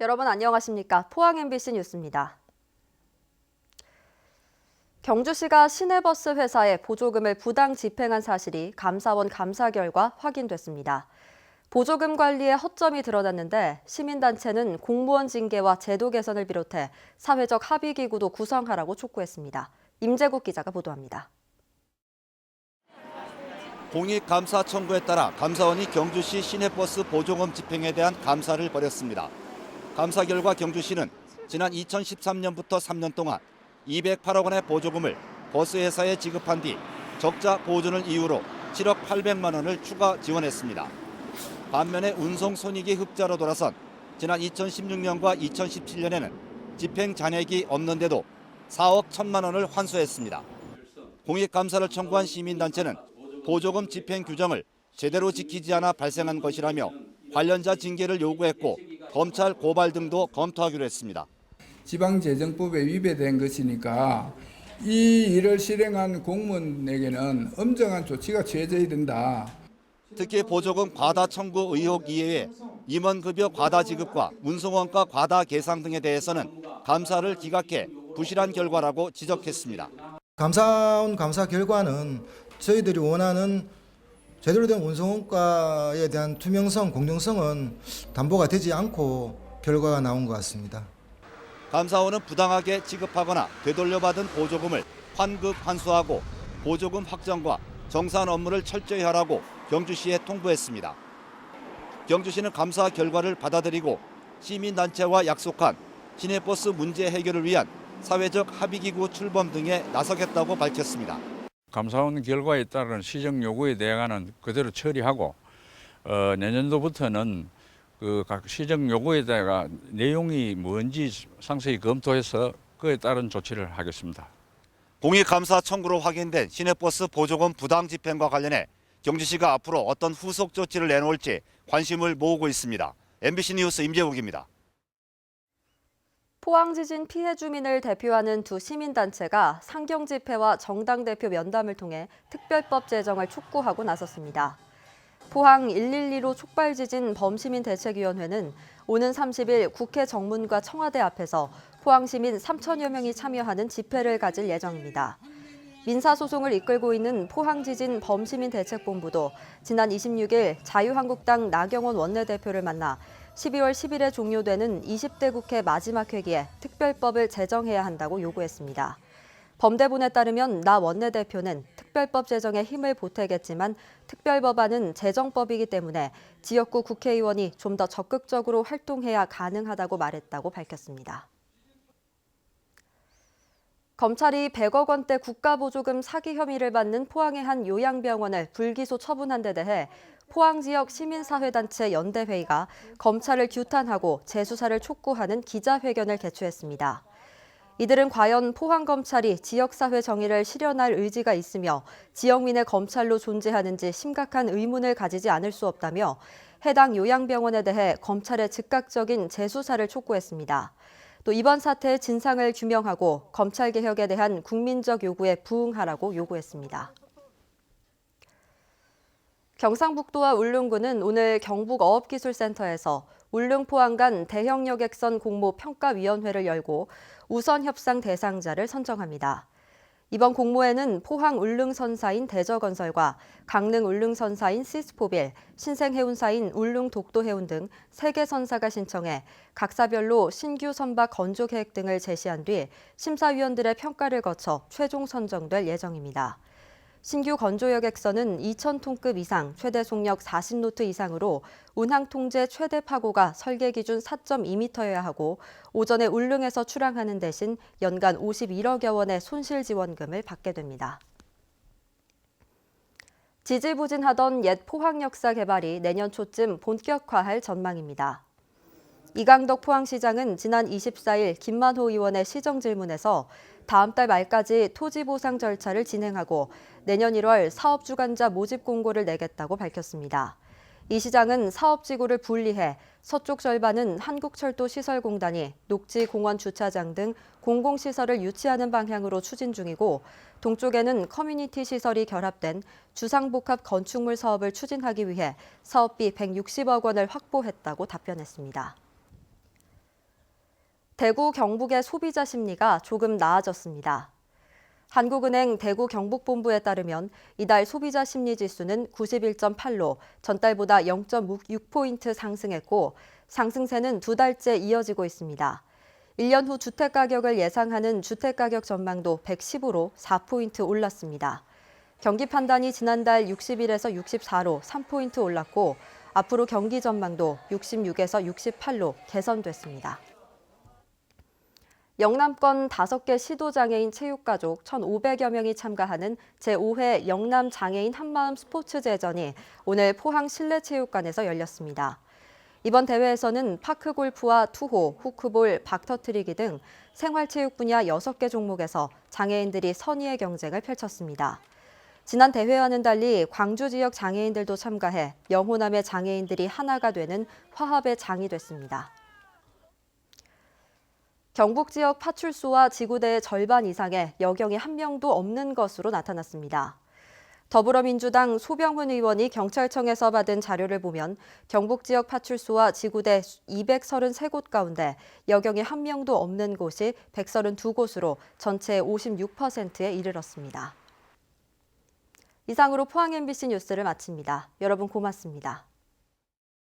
여러분 안녕하십니까? 포항 MBC 뉴스입니다. 경주시가 시내버스 회사에 보조금을 부당 집행한 사실이 감사원 감사 결과 확인됐습니다. 보조금 관리에 허점이 드러났는데 시민단체는 공무원 징계와 제도 개선을 비롯해 사회적 합의기구도 구성하라고 촉구했습니다. 임재국 기자가 보도합니다. 공익감사 청구에 따라 감사원이 경주시 시내버스 보조금 집행에 대한 감사를 벌였습니다. 감사 결과 경주시는 지난 2013년부터 3년 동안 208억 원의 보조금을 버스 회사에 지급한 뒤 적자 보존을 이유로 7억 800만 원을 추가 지원했습니다. 반면에 운송 손익이 흑자로 돌아선 지난 2016년과 2017년에는 집행 잔액이 없는데도 4억 1천만 원을 환수했습니다. 공익감사를 청구한 시민단체는 보조금 집행 규정을 제대로 지키지 않아 발생한 것이라며 관련자 징계를 요구했고 검찰 고발 등도 검토하기로 했습니다. 지방재정법에 위배된 것이니까 이 일을 실행한 공무원에게는 엄정한 조치가 취해져야 된다. 특히 보조금 과다 청구 의혹 이외에 임원급여 과다 지급과 운송원가 과다 계상 등에 대해서는 감사를 기각해 부실한 결과라고 지적했습니다. 감사원 감사 결과는 저희들이 원하는 제대로 된 운송원가에 대한 투명성, 공정성은 담보가 되지 않고 결과가 나온 것 같습니다. 감사원은 부당하게 지급하거나 되돌려받은 보조금을 환급 환수하고 보조금 확정과 정산 업무를 철저히 하라고 경주시에 통보했습니다. 경주시는 감사 결과를 받아들이고 시민단체와 약속한 시내버스 문제 해결을 위한 사회적 합의기구 출범 등에 나서겠다고 밝혔습니다. 감사원 결과에 따른 시정 요구에 대해서는 그대로 처리하고 내년도부터는 각 시정 요구에 대해 내용이 뭔지 상세히 검토해서 그에 따른 조치를 하겠습니다. 공익감사 청구로 확인된 시내버스 보조금 부당 집행과 관련해 경주시가 앞으로 어떤 후속 조치를 내놓을지 관심을 모으고 있습니다. MBC 뉴스 임재욱입니다. 포항 지진 피해 주민을 대표하는 두 시민단체가 상경 집회와 정당 대표 면담을 통해 특별법 제정을 촉구하고 나섰습니다. 포항 112로 촉발 지진 범시민 대책위원회는 오는 30일 국회 정문과 청와대 앞에서 포항 시민 3천여 명이 참여하는 집회를 가질 예정입니다. 민사소송을 이끌고 있는 포항지진 범시민 대책본부도 지난 26일 자유한국당 나경원 원내대표를 만나 12월 10일에 종료되는 20대 국회 마지막 회기에 특별법을 제정해야 한다고 요구했습니다. 범대본에 따르면 나 원내대표는 특별법 제정에 힘을 보태겠지만 특별법안은 제정법이기 때문에 지역구 국회의원이 좀 더 적극적으로 활동해야 가능하다고 말했다고 밝혔습니다. 검찰이 100억 원대 국가보조금 사기 혐의를 받는 포항의 한 요양병원을 불기소 처분한 데 대해 포항 지역 시민사회단체 연대회의가 검찰을 규탄하고 재수사를 촉구하는 기자회견을 개최했습니다. 이들은 과연 포항검찰이 지역사회 정의를 실현할 의지가 있으며 지역민의 검찰로 존재하는지 심각한 의문을 가지지 않을 수 없다며 해당 요양병원에 대해 검찰의 즉각적인 재수사를 촉구했습니다. 또 이번 사태의 진상을 규명하고 검찰개혁에 대한 국민적 요구에 부응하라고 요구했습니다. 경상북도와 울릉군은 오늘 경북어업기술센터에서 울릉포항 간 대형 여객선 공모 평가위원회를 열고 우선 협상 대상자를 선정합니다. 이번 공모에는 포항 울릉선사인 대저건설과 강릉 울릉선사인 시스포빌, 신생해운사인 울릉독도해운 등 3개 선사가 신청해 각사별로 신규 선박 건조 계획 등을 제시한 뒤 심사위원들의 평가를 거쳐 최종 선정될 예정입니다. 신규 건조 여객선은 2,000톤급 이상, 최대 속력 40노트 이상으로 운항 통제 최대 파고가 설계 기준 4.2m여야 하고 오전에 울릉에서 출항하는 대신 연간 51억여 원의 손실 지원금을 받게 됩니다. 지지부진하던 옛 포항 역사 개발이 내년 초쯤 본격화할 전망입니다. 이강덕 포항시장은 지난 24일 김만호 의원의 시정 질문에서 다음 달 말까지 토지 보상 절차를 진행하고 내년 1월 사업 주관자 모집 공고를 내겠다고 밝혔습니다. 이 시장은 사업지구를 분리해 서쪽 절반은 한국철도시설공단이 녹지 공원 주차장 등 공공시설을 유치하는 방향으로 추진 중이고 동쪽에는 커뮤니티 시설이 결합된 주상복합 건축물 사업을 추진하기 위해 사업비 160억 원을 확보했다고 답변했습니다. 대구 경북의 소비자 심리가 조금 나아졌습니다. 한국은행 대구 경북본부에 따르면 이달 소비자 심리지수는 91.8로 전달보다 0.6포인트 상승했고 상승세는 두 달째 이어지고 있습니다. 1년 후 주택가격을 예상하는 주택가격 전망도 110으로 4포인트 올랐습니다. 경기 판단이 지난달 61에서 64로 3포인트 올랐고 앞으로 경기 전망도 66에서 68로 개선됐습니다. 영남권 5개 시도장애인 체육가족 1,500여 명이 참가하는 제5회 영남장애인 한마음 스포츠제전이 오늘 포항 실내체육관에서 열렸습니다. 이번 대회에서는 파크골프와 투호, 후크볼, 박터트리기 등 생활체육 분야 6개 종목에서 장애인들이 선의의 경쟁을 펼쳤습니다. 지난 대회와는 달리 광주 지역 장애인들도 참가해 영호남의 장애인들이 하나가 되는 화합의 장이 됐습니다. 경북 지역 파출소와 지구대의 절반 이상의 여경이 한 명도 없는 것으로 나타났습니다. 더불어민주당 소병훈 의원이 경찰청에서 받은 자료를 보면 경북 지역 파출소와 지구대 233곳 가운데 여경이 한 명도 없는 곳이 132곳으로 전체의 56%에 이르렀습니다. 이상으로 포항 MBC 뉴스를 마칩니다. 여러분 고맙습니다.